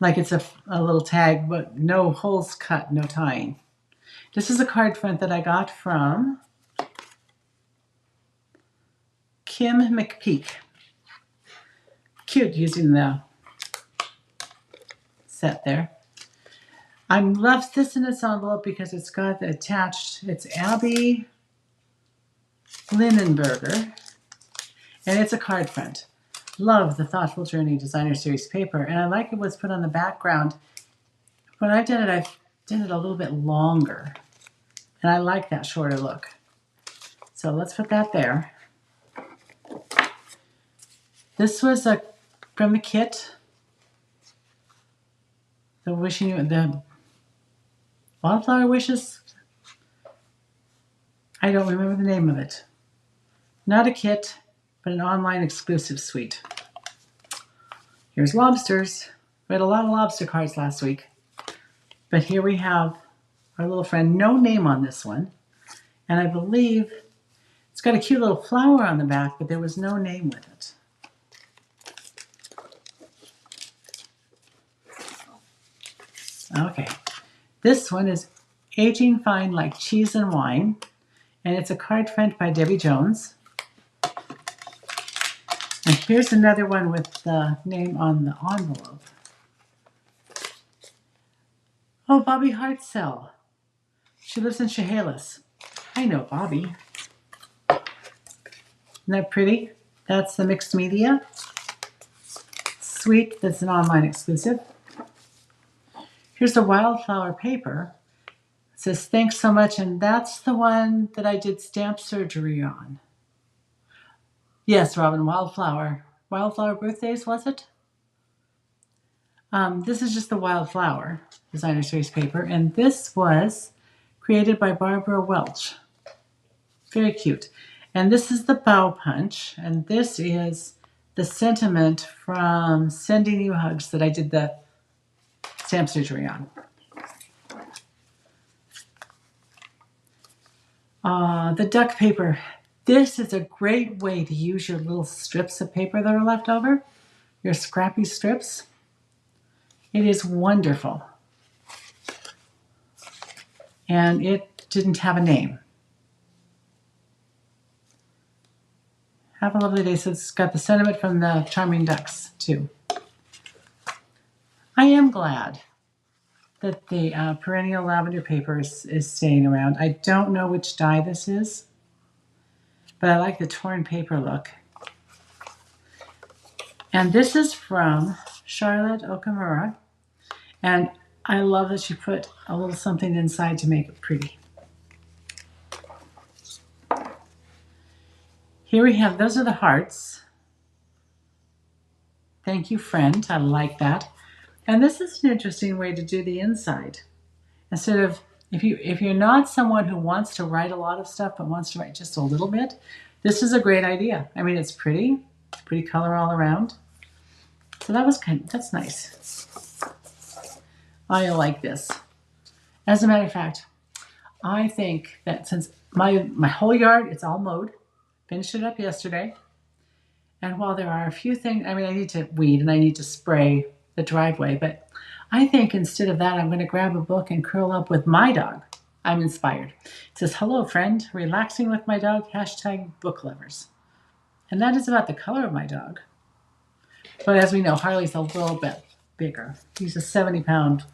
Like it's a little tag, but no holes cut, no tying. This is a card front that I got from Kim McPeak. Cute using the set there. I love this in its envelope because it's got attached, it's Abby Linenberger. And it's a card front. Love the Thoughtful Journey Designer Series paper, and I like it was put on the background. When I've done it a little bit longer, and I like that shorter look. So let's put that there. This was from the kit. The Wildflower Wishes. I don't remember the name of it. Not a kit, but an online exclusive suite. Here's lobsters. We had a lot of lobster cards last week. But here we have our little friend. No name on this one. And I believe it's got a cute little flower on the back, but there was no name with it. Okay. This one is Aging Fine Like Cheese and Wine. And it's a card front by Debbie Jones. And here's another one with the name on the envelope. Oh, Bobby Hartzell. She lives in Chehalis. I know Bobby. Isn't that pretty? That's the mixed media suite that's an online exclusive. Here's the wildflower paper. It says, thanks so much, and that's the one that I did stamp surgery on. Yes, Robin, Wildflower. Wildflower Birthdays, was it? This is just the Wildflower Designer Series paper, and this was created by Barbara Welch. Very cute. And this is the bow punch, and this is the sentiment from Sending You Hugs that I did the stamp surgery on. The duck paper. This is a great way to use your little strips of paper that are left over, your scrappy strips. It is wonderful. And it didn't have a name. Have a lovely day. So it's got the sentiment from the Charming Ducks, too. I am glad that the perennial lavender paper is staying around. I don't know which die this is, but I like the torn paper look. And this is from Charlotte Okamura. And I love that she put a little something inside to make it pretty. Here we have, those are the hearts. Thank you, friend. I like that. And this is an interesting way to do the inside. Instead of, if you're not someone who wants to write a lot of stuff but wants to write just a little bit, this is a great idea. I mean, it's pretty color all around. So that's nice. I like this. As a matter of fact, I think that since my whole yard, it's all mowed, finished it up yesterday. And while there are a few things, I mean, I need to weed and I need to spray the driveway, but I think instead of that, I'm going to grab a book and curl up with my dog. I'm inspired. It says, hello, friend, relaxing with my dog, #book lovers. And that is about the color of my dog. But as we know, Harley's a little bit bigger. He's a 70-pound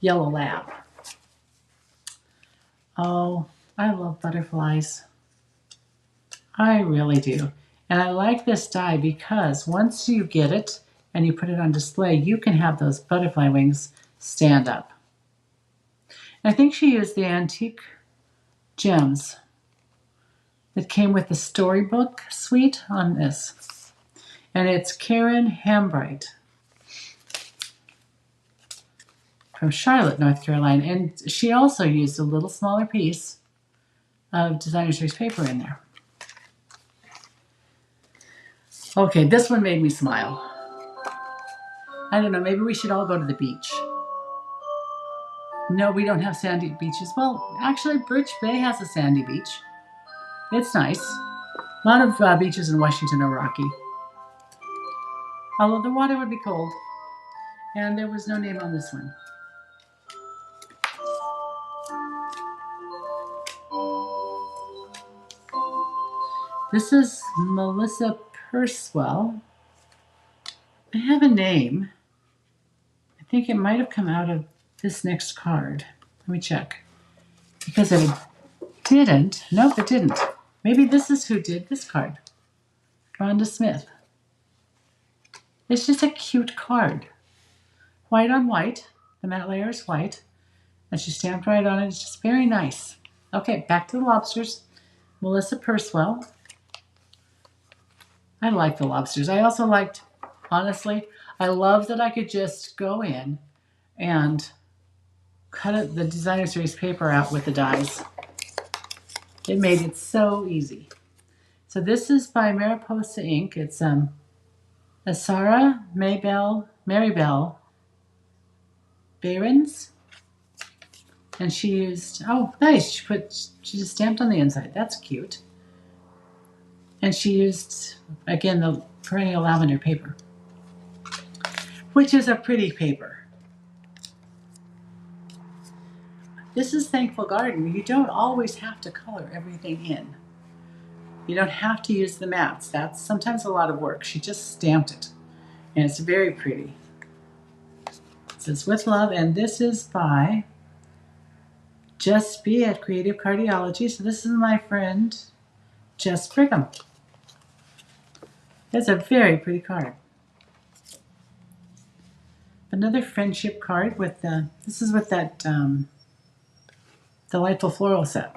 yellow lab. Oh, I love butterflies. I really do. And I like this die because once you get it and you put it on display, you can have those butterfly wings stand up. And I think she used the antique gems that came with the storybook suite on this. And it's Karen Hambright from Charlotte, North Carolina. And she also used a little smaller piece of Designer Series paper in there. Okay, this one made me smile. I don't know, maybe we should all go to the beach. No, we don't have sandy beaches. Well, actually, Birch Bay has a sandy beach. It's nice. A lot of beaches in Washington are rocky. Although the water would be cold. And there was no name on this one. This is Melissa Purswell. I have a name. I think it might have come out of this next card. Let me check. Because it didn't. Nope, it didn't. Maybe this is who did this card. Rhonda Smith. It's just a cute card. White on white. The matte layer is white. And she stamped right on it. It's just very nice. Okay, back to the lobsters. Melissa Purswell. I like the lobsters. I also liked, honestly, I love that I could just go in and cut the designer series paper out with the dies. It made it so easy. So this is by Mariposa Ink. It's Asara Maribel Behrens. And she used, oh, nice. She just stamped on the inside. That's cute. And she used, again, the perennial lavender paper, which is a pretty paper. This is Thankful Garden. You don't always have to color everything in. You don't have to use the mattes. That's sometimes a lot of work. She just stamped it, and it's very pretty. It says, with love, and this is by Just Be at Creative Cardiology. So this is my friend, Jess Brigham. That's a very pretty card. Another friendship card with this is with that delightful floral set.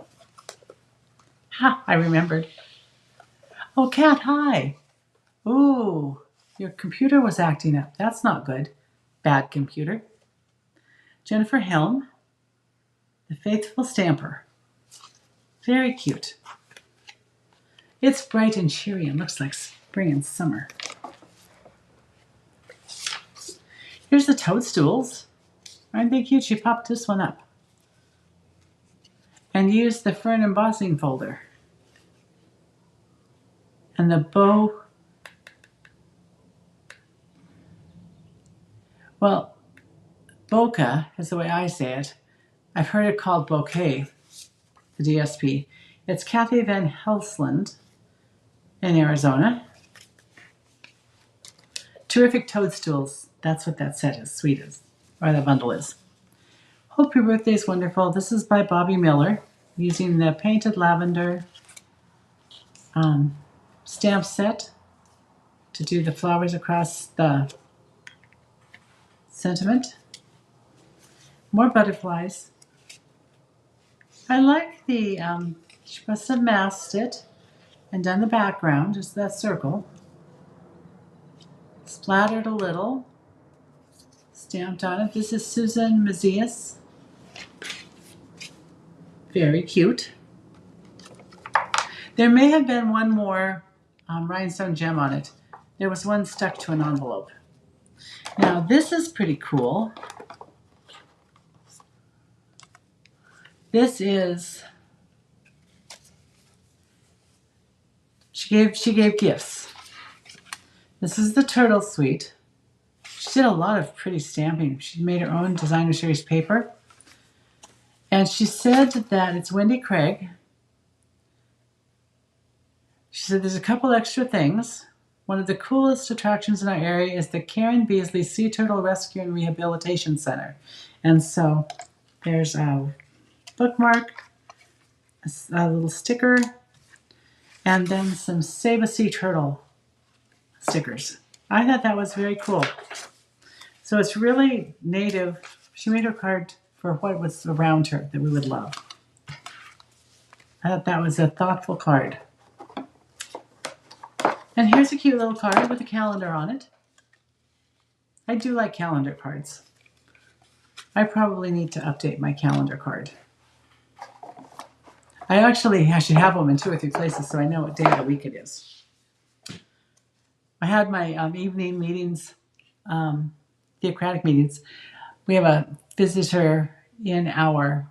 Ha! I remembered. Oh, Kat, hi. Ooh, your computer was acting up. That's not good. Bad computer. Jennifer Helm, the Faithful Stamper. Very cute. It's bright and cheery and looks like spring and summer. Here's the toadstools. Aren't they cute? She popped this one up and used the fern embossing folder. And the bow, well, bokeh is the way I say it. I've heard it called bouquet, the DSP. It's Kathy Van Helsland in Arizona. Terrific toadstools. That's what that set is, sweet is, or that bundle is. Hope your birthday is wonderful. This is by Bobby Miller, using the Painted Lavender stamp set to do the flowers across the sentiment. More butterflies. I like the, she must have masked it and done the background, just that circle. Splattered a little. Stamped on it. This is Susan Mazias. Very cute. There may have been one more rhinestone gem on it. There was one stuck to an envelope. Now this is pretty cool. This is, she gave gifts. This is the Turtle Suite. She did a lot of pretty stamping. She made her own designer series paper. And she said that it's Wendy Craig. She said there's a couple extra things. One of the coolest attractions in our area is the Karen Beasley Sea Turtle Rescue and Rehabilitation Center. And so there's a bookmark, a little sticker, and then some Save a Sea Turtle stickers. I thought that was very cool. So it's really native. She made her card for what was around her that we would love. I thought that was a thoughtful card. And here's a cute little card with a calendar on it. I do like calendar cards. I probably need to update my calendar card. I should have them in 2 or 3 places so I know what day of the week it is. I had my evening meetings, theocratic meetings. We have a visitor in our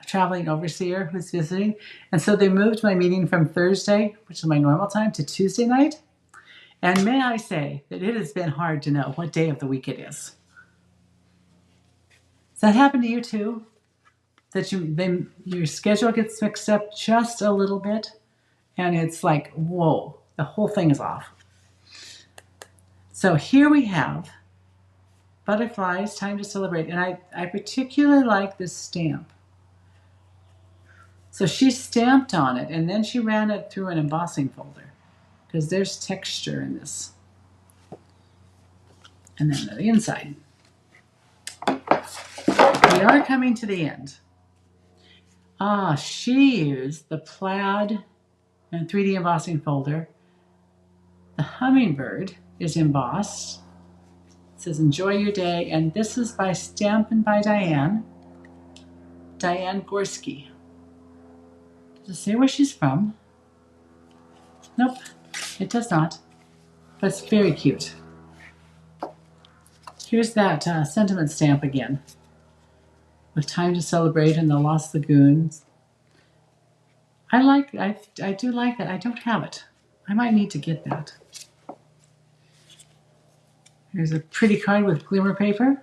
traveling overseer who's visiting. And so they moved my meeting from Thursday, which is my normal time, to Tuesday night. And may I say that it has been hard to know what day of the week it is. Does that happen to you too? That your schedule gets mixed up just a little bit and it's like, whoa, the whole thing is off. So here we have Butterflies, Time to Celebrate. And I particularly like this stamp. So she stamped on it and then she ran it through an embossing folder. because there's texture in this. And then the inside. We are coming to the end. Ah, she used the plaid and 3D embossing folder. The hummingbird is embossed. It says, enjoy your day. And this is by Stampin' by Diane Gorski. Does it say where she's from? Nope, it does not. But it's very cute. Here's that sentiment stamp again. With Time to Celebrate and the Lost Lagoons. I do like that. I don't have it. I might need to get that. Here's a pretty card with glimmer paper.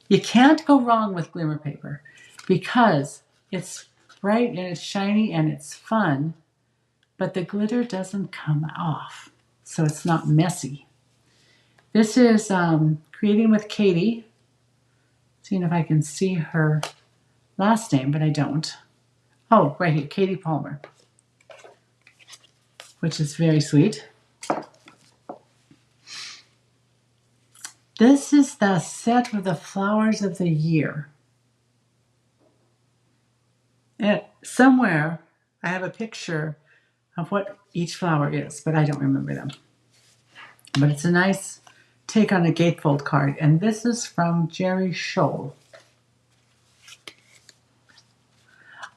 You can't go wrong with glimmer paper because it's bright and it's shiny and it's fun, but the glitter doesn't come off, so it's not messy. This is Creating with Katie. Seeing if I can see her last name, but I don't. Oh, right here, Katie Palmer, which is very sweet. This is the set with the flowers of the year. And somewhere I have a picture of what each flower is, but I don't remember them. But it's a nice take on a gatefold card. And this is from Jerry Scholl.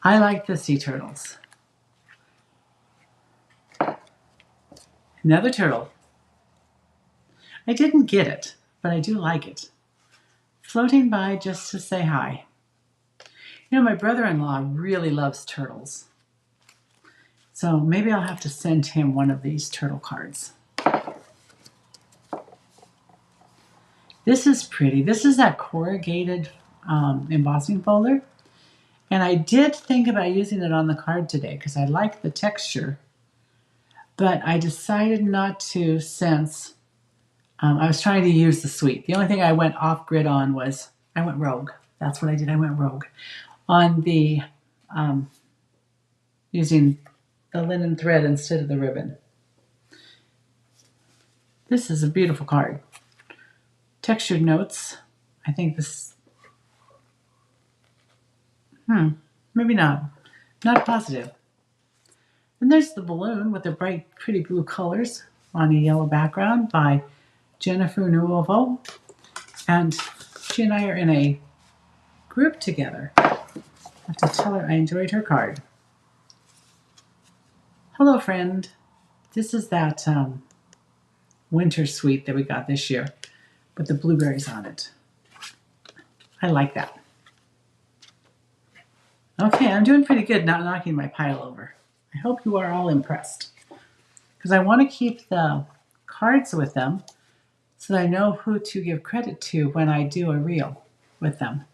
I like the sea turtles. Another turtle. I didn't get it, but I do like it. Floating by just to say hi. You know, my brother-in-law really loves turtles. So maybe I'll have to send him one of these turtle cards. This is pretty. This is that corrugated embossing folder. And I did think about using it on the card today because I like the texture. But I decided not to since I was trying to use the suite. The only thing I went off grid on was, I went rogue. That's what I did. I went rogue on the using the linen thread instead of the ribbon. This is a beautiful card. Textured notes. I think this, maybe not. Not positive. And there's the balloon with the bright, pretty blue colors on a yellow background by Jennifer Nuovo. And she and I are in a group together. I have to tell her I enjoyed her card. Hello, friend. This is that winter suite that we got this year with the blueberries on it. I like that. Okay, I'm doing pretty good not knocking my pile over. I hope you are all impressed because I want to keep the cards with them so that I know who to give credit to when I do a reel with them.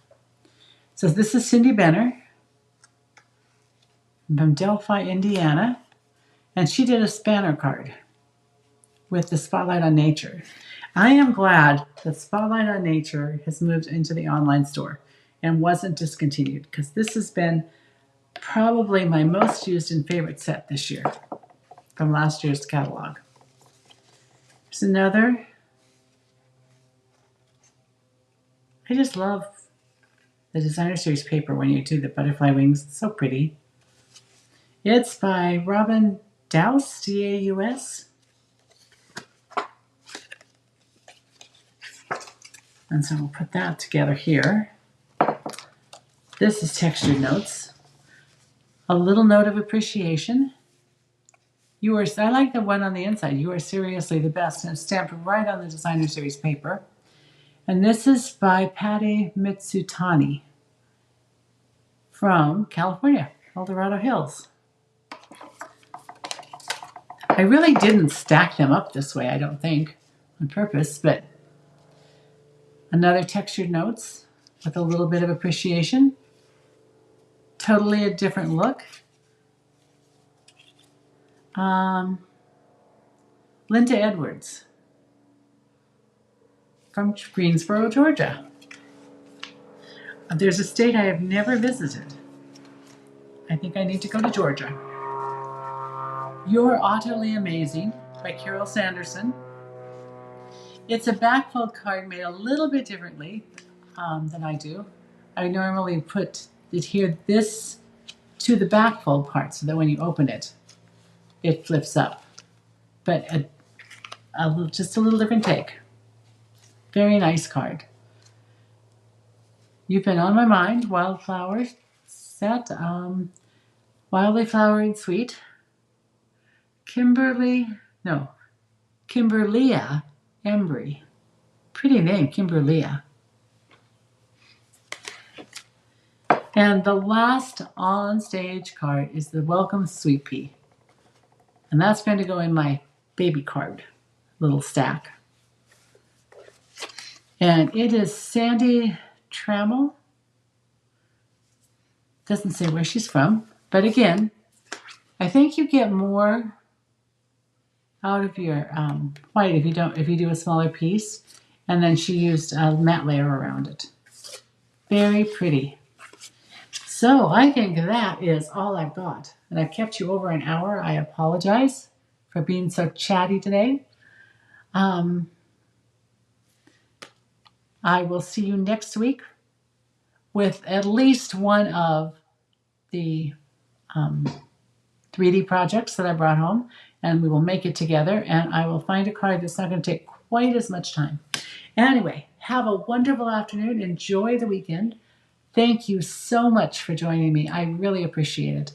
So this is Cindy Benner from Delphi, Indiana, and she did a spanner card with the Spotlight on Nature. I am glad that Spotlight on Nature has moved into the online store and wasn't discontinued because this has been probably my most used and favorite set this year from last year's catalog. There's another. I just love the designer series paper when you do the butterfly wings. It's so pretty. It's by Robin Daus, D-A-U-S. And so we'll put that together here. This is Textured Notes. A little note of appreciation. I like the one on the inside. You are seriously the best. And it's stamped right on the designer series paper. And this is by Patty Mitsutani from California, El Dorado Hills. I really didn't stack them up this way, I don't think, on purpose, but another Textured Notes with a little bit of appreciation. Totally a different look. Linda Edwards from Greensboro, Georgia. There's a state I have never visited. I think I need to go to Georgia. You're utterly amazing. by Carol Sanderson. It's a backfold card made a little bit differently than I do. I normally put this to the backfold part so that when you open it, it flips up. But just a little different take. Very nice card. You've been on my mind, Wildflower set, Wildly Flowering Sweet, Kimberlia Embry. Pretty name, Kimberlia. And the last on-stage card is the Welcome Sweet Pea. And that's going to go in my baby card, little stack. And it is Sandy Trammell. Doesn't say where she's from. But again, I think you get more out of your white if you do a smaller piece. And then she used a matte layer around it. Very pretty. So I think that is all I've got. And I've kept you over an hour. I apologize for being so chatty today. I will see you next week with at least one of the 3D projects that I brought home, and we will make it together, and I will find a card that's not going to take quite as much time. Anyway, have a wonderful afternoon. Enjoy the weekend. Thank you so much for joining me. I really appreciate it.